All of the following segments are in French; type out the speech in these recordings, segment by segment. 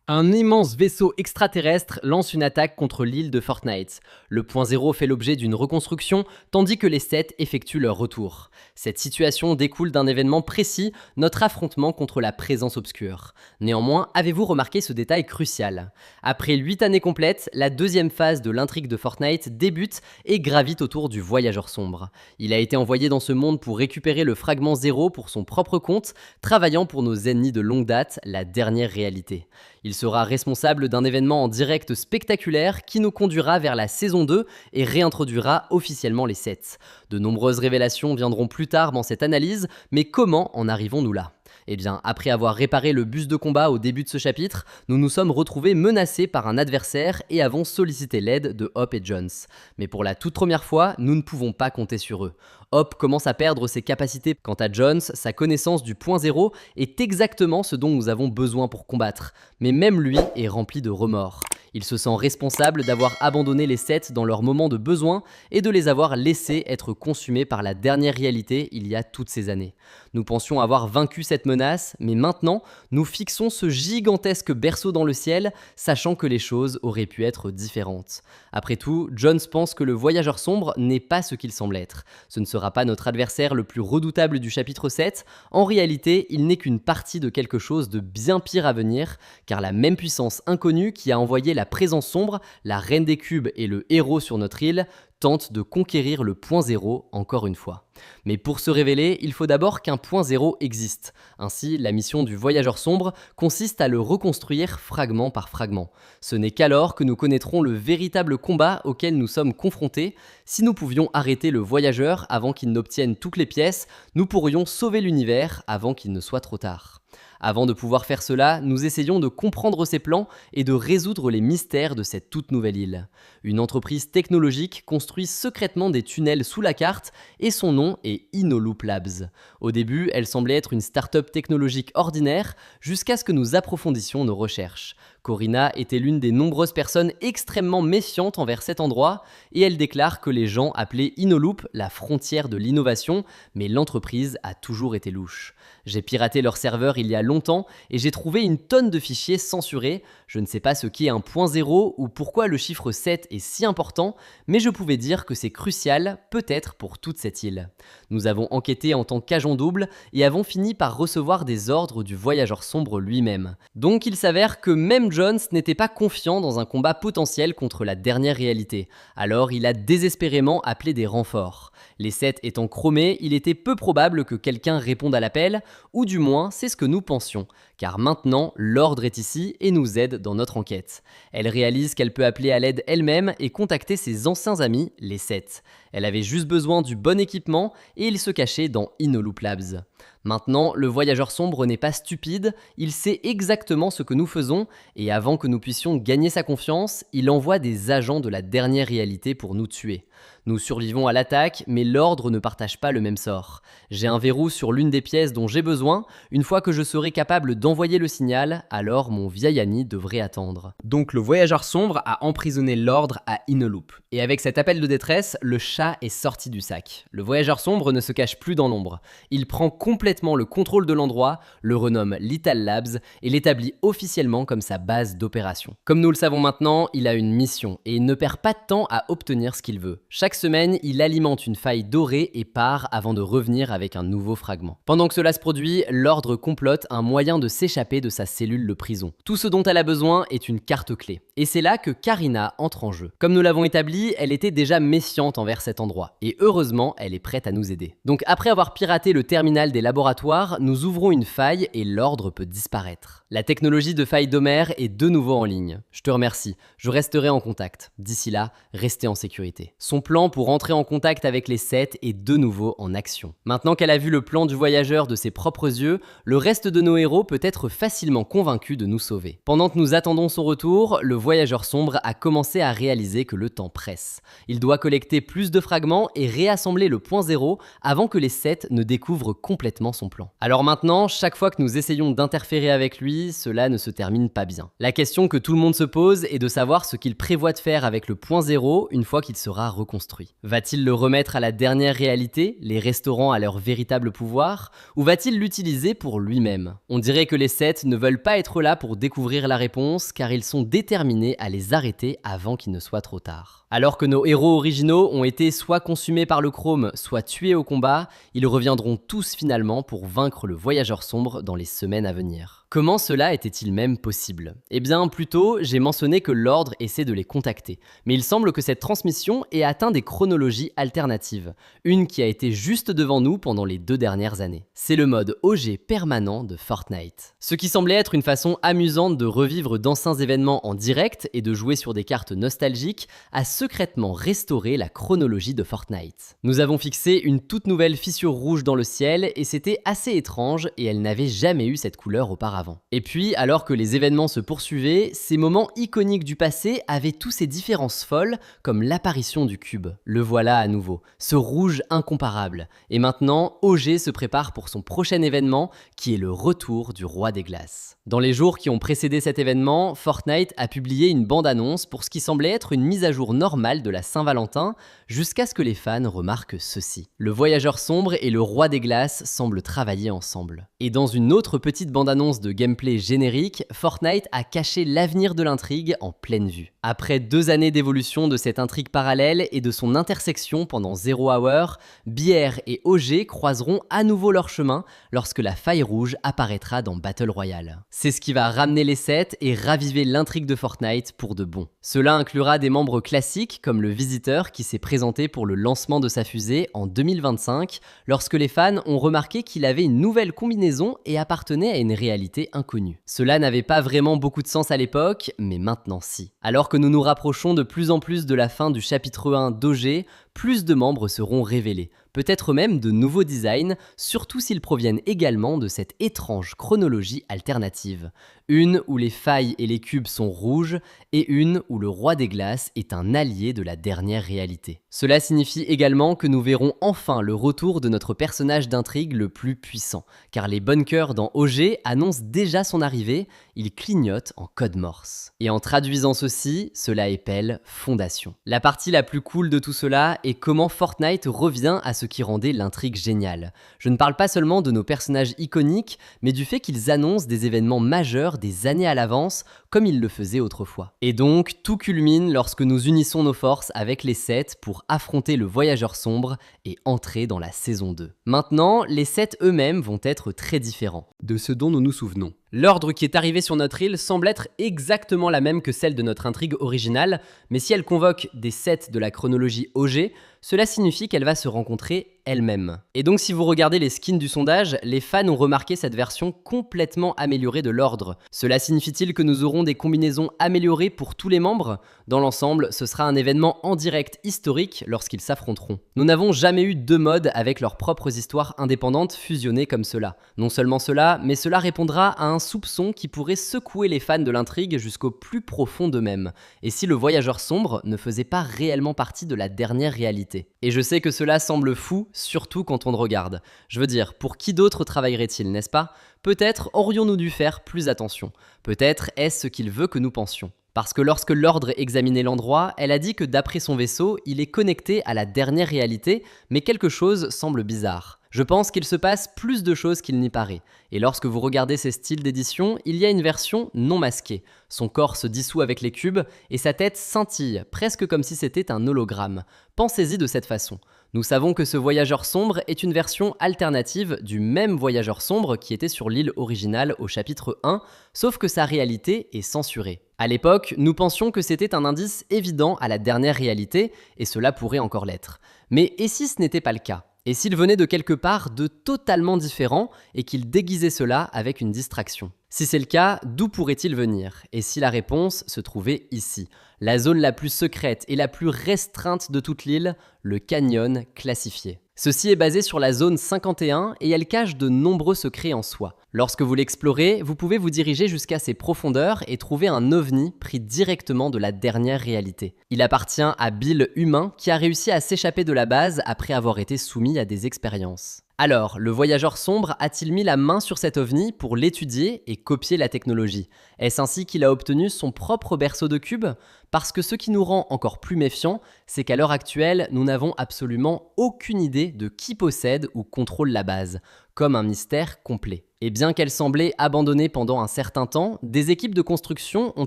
Un immense vaisseau extraterrestre lance une attaque contre l'île de Fortnite. Le point zéro fait l'objet d'une reconstruction, tandis que les 7 effectuent leur retour. Cette situation découle d'un événement précis, notre affrontement contre la présence obscure. Néanmoins, avez-vous remarqué ce détail crucial? Après 8 années complètes, la deuxième phase de l'intrigue de Fortnite débute et gravite autour du voyageur sombre. Il a été envoyé dans ce monde pour récupérer le fragment zéro pour son propre compte, travaillant pour nos ennemis de longue date, la dernière réalité. Il sera responsable d'un événement en direct spectaculaire qui nous conduira vers la saison 2 et réintroduira officiellement les 7. De nombreuses révélations viendront plus tard dans cette analyse, mais comment en arrivons-nous là ? Eh bien, après avoir réparé le bus de combat au début de ce chapitre, nous nous sommes retrouvés menacés par un adversaire et avons sollicité l'aide de Hop et Jones. Mais pour la toute première fois, nous ne pouvons pas compter sur eux. Hop commence à perdre ses capacités. Quant à Jones, sa connaissance du point zéro est exactement ce dont nous avons besoin pour combattre. Mais même lui est rempli de remords. Il se sent responsable d'avoir abandonné les 7 dans leur moment de besoin et de les avoir laissés être consumés par la dernière réalité il y a toutes ces années. Nous pensions avoir vaincu cette menace, mais maintenant, nous fixons ce gigantesque berceau dans le ciel, sachant que les choses auraient pu être différentes. Après tout, Jones pense que le voyageur sombre n'est pas ce qu'il semble être. Ce ne sera pas notre adversaire le plus redoutable du chapitre 7. En réalité, il n'est qu'une partie de quelque chose de bien pire à venir, car la même puissance inconnue qui a envoyé la présence sombre, la reine des cubes et le héros sur notre île, tente de conquérir le point zéro encore une fois. Mais pour se révéler, il faut d'abord qu'un point zéro existe. Ainsi, la mission du voyageur sombre consiste à le reconstruire fragment par fragment. Ce n'est qu'alors que nous connaîtrons le véritable combat auquel nous sommes confrontés. Si nous pouvions arrêter le voyageur avant qu'il n'obtienne toutes les pièces, nous pourrions sauver l'univers avant qu'il ne soit trop tard. Avant de pouvoir faire cela, nous essayons de comprendre ses plans et de résoudre les mystères de cette toute nouvelle île. Une entreprise technologique construit secrètement des tunnels sous la carte et son nom est InnoLoop Labs. Au début, elle semblait être une start-up technologique ordinaire jusqu'à ce que nous approfondissions nos recherches. Corina était l'une des nombreuses personnes extrêmement méfiantes envers cet endroit et elle déclare que les gens appelaient InnoLoop la frontière de l'innovation, mais l'entreprise a toujours été louche. J'ai piraté leur serveur il y a longtemps et j'ai trouvé une tonne de fichiers censurés. Je ne sais pas ce qu'est un point zéro ou pourquoi le chiffre 7 est si important, mais je pouvais dire que c'est crucial, peut-être pour toute cette île. Nous avons enquêté en tant qu'agent double et avons fini par recevoir des ordres du voyageur sombre lui-même. Donc il s'avère que même Jones n'était pas confiant dans un combat potentiel contre la dernière réalité. Alors il a désespérément appelé des renforts. Les 7 étant chromés, il était peu probable que quelqu'un réponde à l'appel, ou du moins c'est ce que nous pensions, car maintenant l'ordre est ici et nous aide dans notre enquête. Elle réalise qu'elle peut appeler à l'aide elle-même et contacter ses anciens amis, les 7. Elle avait juste besoin du bon équipement et il se cachait dans InnoLoop Labs. Maintenant, le voyageur sombre n'est pas stupide, il sait exactement ce que nous faisons et avant que nous puissions gagner sa confiance, il envoie des agents de la dernière réalité pour nous tuer. Nous survivons à l'attaque, mais l'ordre ne partage pas le même sort. J'ai un verrou sur l'une des pièces dont j'ai besoin. Une fois que je serai capable d'envoyer le signal, alors mon vieil ami devrait attendre. Donc le voyageur sombre a emprisonné l'ordre à InnoLoop. Et avec cet appel de détresse, le chat est sorti du sac. Le voyageur sombre ne se cache plus dans l'ombre. Il prend complètement le contrôle de l'endroit, le renomme Lethal Labs et l'établit officiellement comme sa base d'opération. Comme nous le savons maintenant, il a une mission et il ne perd pas de temps à obtenir ce qu'il veut. Chaque semaine, il alimente une faille dorée et part avant de revenir avec un nouveau fragment. Pendant que cela se produit, l'ordre complote un moyen de s'échapper de sa cellule de prison. Tout ce dont elle a besoin est une carte clé. Et c'est là que Karina entre en jeu. Comme nous l'avons établi, elle était déjà méfiante envers cet endroit. Et heureusement, elle est prête à nous aider. Donc après avoir piraté le terminal des laboratoires, nous ouvrons une faille et l'ordre peut disparaître. La technologie de faille d'Homer est de nouveau en ligne. Je te remercie, je resterai en contact. D'ici là, restez en sécurité. Son plan pour entrer en contact avec les 7 est de nouveau en action. Maintenant qu'elle a vu le plan du voyageur de ses propres yeux, le reste de nos héros peut être facilement convaincu de nous sauver. Pendant que nous attendons son retour, le voyageur sombre a commencé à réaliser que le temps presse. Il doit collecter plus de fragments et réassembler le point zéro avant que les 7 ne découvrent complètement son plan. Alors maintenant, chaque fois que nous essayons d'interférer avec lui, depuis, cela ne se termine pas bien. La question que tout le monde se pose est de savoir ce qu'il prévoit de faire avec le point zéro une fois qu'il sera reconstruit. Va-t-il le remettre à la dernière réalité, les restaurants à leur véritable pouvoir, ou va-t-il l'utiliser pour lui-même? On dirait que les 7 ne veulent pas être là pour découvrir la réponse, car ils sont déterminés à les arrêter avant qu'il ne soit trop tard. Alors que nos héros originaux ont été soit consumés par le chrome, soit tués au combat, ils reviendront tous finalement pour vaincre le voyageur sombre dans les semaines à venir. Comment cela était-il même possible? Eh bien, plus tôt, j'ai mentionné que l'ordre essaie de les contacter. Mais il semble que cette transmission ait atteint des chronologies alternatives. Une qui a été juste devant nous pendant les 2 dernières années. C'est le mode OG permanent de Fortnite. Ce qui semblait être une façon amusante de revivre d'anciens événements en direct et de jouer sur des cartes nostalgiques a secrètement restauré la chronologie de Fortnite. Nous avons fixé une toute nouvelle fissure rouge dans le ciel et c'était assez étrange et elle n'avait jamais eu cette couleur auparavant. Et puis, alors que les événements se poursuivaient, ces moments iconiques du passé avaient tous ces différences folles, comme l'apparition du cube. Le voilà à nouveau, ce rouge incomparable. Et maintenant, OG se prépare pour son prochain événement, qui est le retour du roi des glaces. Dans les jours qui ont précédé cet événement, Fortnite a publié une bande-annonce pour ce qui semblait être une mise à jour normale de la Saint-Valentin, jusqu'à ce que les fans remarquent ceci. Le voyageur sombre et le roi des glaces semblent travailler ensemble. Et dans une autre petite bande-annonce de gameplay générique, Fortnite a caché l'avenir de l'intrigue en pleine vue. Après 2 années d'évolution de cette intrigue parallèle et de son intersection pendant Zero Hour, BR et OG croiseront à nouveau leur chemin lorsque la faille rouge apparaîtra dans Battle Royale. C'est ce qui va ramener les 7 et raviver l'intrigue de Fortnite pour de bon. Cela inclura des membres classiques comme le Visiteur qui s'est présenté pour le lancement de sa fusée en 2025 lorsque les fans ont remarqué qu'il avait une nouvelle combinaison et appartenait à une réalité inconnue. Cela n'avait pas vraiment beaucoup de sens à l'époque, mais maintenant si. Alors que nous nous rapprochons de plus en plus de la fin du chapitre 1 d'OG, plus de membres seront révélés, peut-être même de nouveaux designs, surtout s'ils proviennent également de cette étrange chronologie alternative. Une où les failles et les cubes sont rouges, et une où le roi des glaces est un allié de la dernière réalité. Cela signifie également que nous verrons enfin le retour de notre personnage d'intrigue le plus puissant, car les bunkers dans OG annoncent déjà son arrivée, il clignote en code morse. Et en traduisant ceci, cela épelle Fondation. La partie la plus cool de tout cela est comment Fortnite revient à ce qui rendait l'intrigue géniale. Je ne parle pas seulement de nos personnages iconiques, mais du fait qu'ils annoncent des événements majeurs des années à l'avance, comme ils le faisaient autrefois. Et donc, tout culmine lorsque nous unissons nos forces avec les 7 pour affronter le voyageur sombre et entrer dans la saison 2. Maintenant, les 7 eux-mêmes vont être très différents de ce dont nous nous souvenons. L'ordre qui est arrivé sur notre île semble être exactement la même que celle de notre intrigue originale, mais si elle convoque des 7 de la chronologie OG, cela signifie qu'elle va se rencontrer elle-même. Et donc si vous regardez les skins du sondage, les fans ont remarqué cette version complètement améliorée de l'ordre. Cela signifie-t-il que nous aurons des combinaisons améliorées pour tous les membres? Dans l'ensemble, ce sera un événement en direct historique lorsqu'ils s'affronteront. Nous n'avons jamais eu 2 modes avec leurs propres histoires indépendantes fusionnées comme cela. Non seulement cela, mais cela répondra à un soupçon qui pourrait secouer les fans de l'intrigue jusqu'au plus profond d'eux-mêmes. Et si le voyageur sombre ne faisait pas réellement partie de la dernière réalité? Et je sais que cela semble fou, surtout quand on le regarde. Je veux dire, pour qui d'autre travaillerait-il, n'est-ce pas? Peut-être aurions-nous dû faire plus attention. Peut-être est-ce ce qu'il veut que nous pensions. Parce que lorsque l'ordre examinait l'endroit, elle a dit que d'après son vaisseau, il est connecté à la dernière réalité, mais quelque chose semble bizarre. Je pense qu'il se passe plus de choses qu'il n'y paraît. Et lorsque vous regardez ces styles d'édition, il y a une version non masquée. Son corps se dissout avec les cubes et sa tête scintille, presque comme si c'était un hologramme. Pensez-y de cette façon. Nous savons que ce voyageur sombre est une version alternative du même voyageur sombre qui était sur l'île originale au chapitre 1, sauf que sa réalité est censurée. À l'époque, nous pensions que c'était un indice évident à la dernière réalité, et cela pourrait encore l'être. Mais et si ce n'était pas le cas ? Et s'il venait de quelque part de totalement différent et qu'il déguisait cela avec une distraction? Si c'est le cas, d'où pourrait-il venir? Et si la réponse se trouvait ici, la zone la plus secrète et la plus restreinte de toute l'île, le canyon classifié. Ceci est basé sur la zone 51 et elle cache de nombreux secrets en soi. Lorsque vous l'explorez, vous pouvez vous diriger jusqu'à ses profondeurs et trouver un ovni pris directement de la dernière réalité. Il appartient à Bill Humain qui a réussi à s'échapper de la base après avoir été soumis à des expériences. Alors, le voyageur sombre a-t-il mis la main sur cet ovni pour l'étudier et copier la technologie? Est-ce ainsi qu'il a obtenu son propre berceau de cubes? Parce que ce qui nous rend encore plus méfiants, c'est qu'à l'heure actuelle, nous n'avons absolument aucune idée de qui possède ou contrôle la base, comme un mystère complet. Et bien qu'elle semblait abandonnée pendant un certain temps, des équipes de construction ont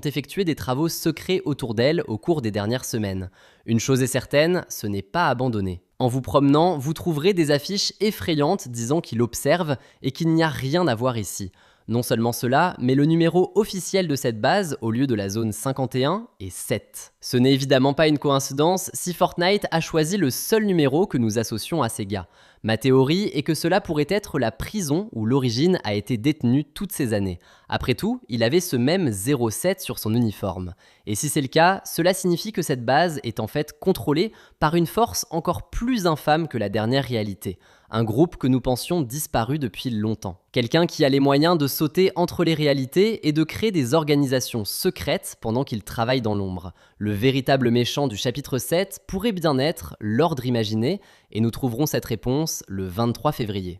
effectué des travaux secrets autour d'elle au cours des dernières semaines. Une chose est certaine, ce n'est pas abandonné. En vous promenant, vous trouverez des affiches effrayantes disant qu'il observe et qu'il n'y a rien à voir ici. Non seulement cela, mais le numéro officiel de cette base, au lieu de la zone 51, est 7. Ce n'est évidemment pas une coïncidence si Fortnite a choisi le seul numéro que nous associons à ces gars. Ma théorie est que cela pourrait être la prison où l'origine a été détenue toutes ces années. Après tout, il avait ce même 07 sur son uniforme. Et si c'est le cas, cela signifie que cette base est en fait contrôlée par une force encore plus infâme que la dernière réalité. Un groupe que nous pensions disparu depuis longtemps. Quelqu'un qui a les moyens de sauter entre les réalités et de créer des organisations secrètes pendant qu'il travaille dans l'ombre. Le véritable méchant du chapitre 7 pourrait bien être l'ordre imaginé, et nous trouverons cette réponse le 23 février.